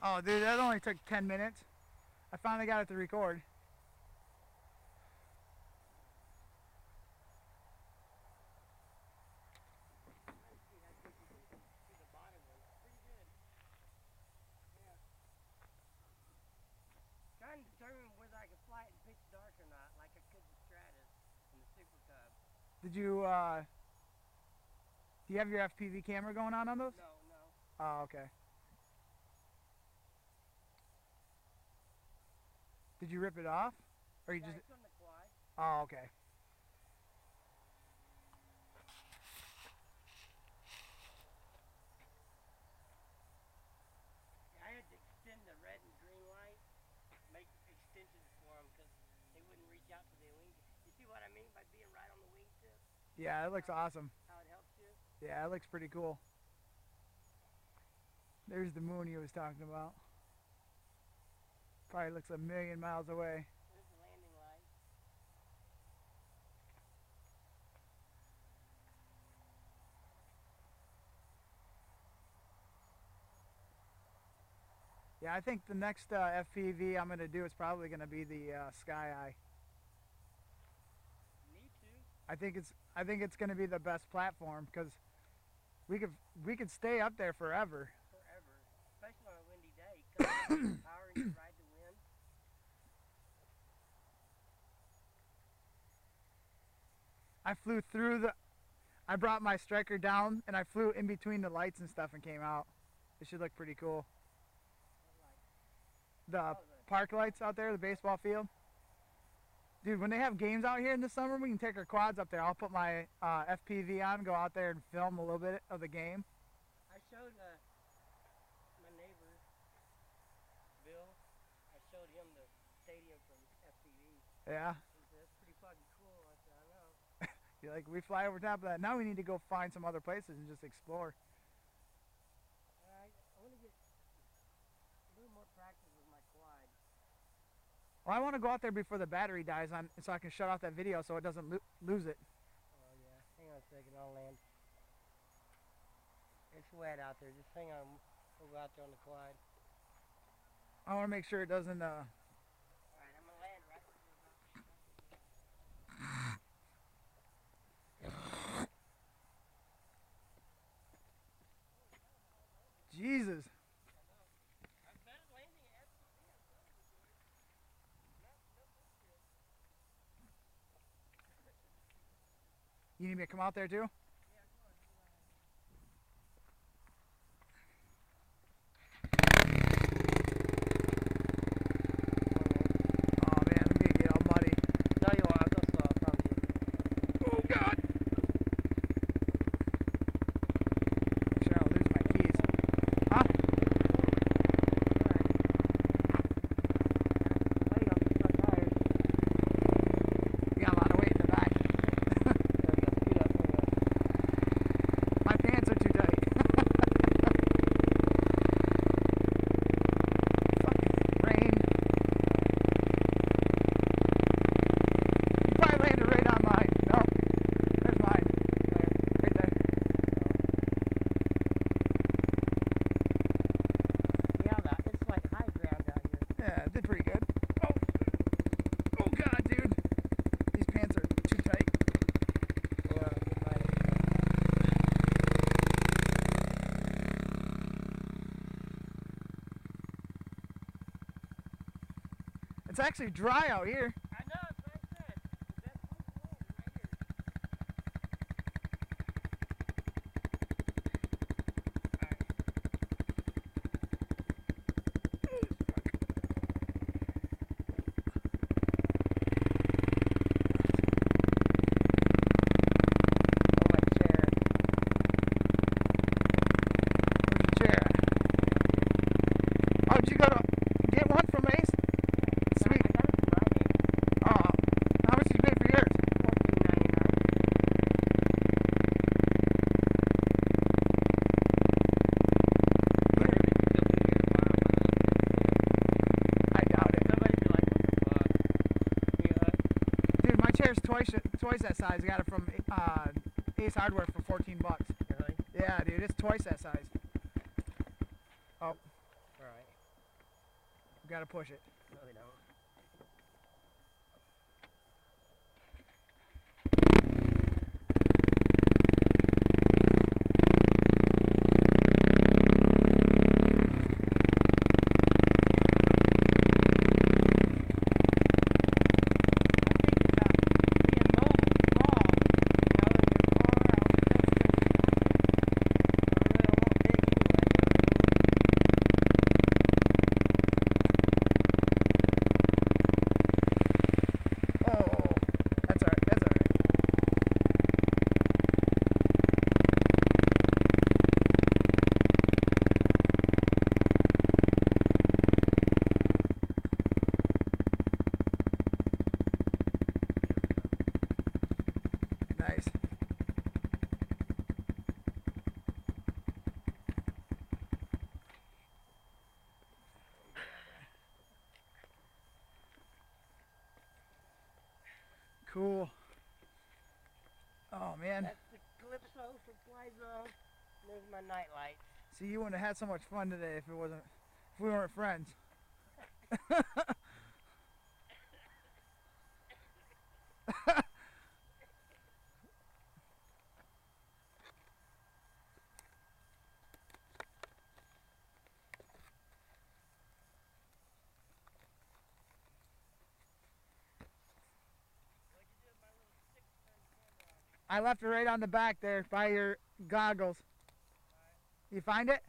Oh, dude, that only took 10 minutes. I finally got it to record. Trying to determine whether I could fly it in pitch dark or not, like I could the Stratus and the Super Cub. Did you, do you have your FPV camera going on those? No, no. Oh, okay. Did you rip it off? Or you just... It's on the quad. Oh, okay. I had to extend the red and green light, make extensions for them because they wouldn't reach out to the wing. You see what I mean by being right on the wingtip? Yeah, it looks awesome. How it helps you? Yeah, it looks pretty cool. There's the moon he was talking about. Probably looks a million miles away. There's the landing light. Yeah, I think the next FPV I'm going to do is probably going to be the Sky Eye. Need to. I think it's going to be the best platform because we could stay up there forever. Forever, especially on a windy day. Because power and you ride the wind. I flew through the. I brought my striker down and I flew in between the lights and stuff and came out. It should look pretty cool. The park lights out there, the baseball field. Dude, when they have games out here in the summer, we can take our quads up there. I'll put my FPV on, go out there and film a little bit of the game. I showed my neighbor, Bill, I showed him the stadium from FPV. Yeah. He said, that's pretty fucking cool. I said, I know. You're like, we fly over top of that. Now we need to go find some other places and just explore. I want to get a little more practice with my quad. Well, I want to go out there before the battery dies on, so I can shut off that video so it doesn't lose it. Oh yeah, hang on a second, I'll land. It's wet out there, just hang on, we'll go out there on the quad. I want to make sure it doesn't, Alright, I'm going to land right where Jesus. You need me to come out there too? It's actually dry out here. I know, that's what I said. That's cool right here. Oh, did you go to get one from Ace? Sweet. Oh, how much did you pay for yours? I doubt it. Dude, my chair's twice that size. I got it from Ace Hardware for 14 bucks. Really? Yeah, dude, it's twice that size. Oh. Alright. gotta push it. No, they don't. Nice. Cool. Oh man. That's the Calypso for Liza. There's my night lights. See, you wouldn't have had so much fun today if we weren't friends. I left it right on the back there by your goggles. You find it?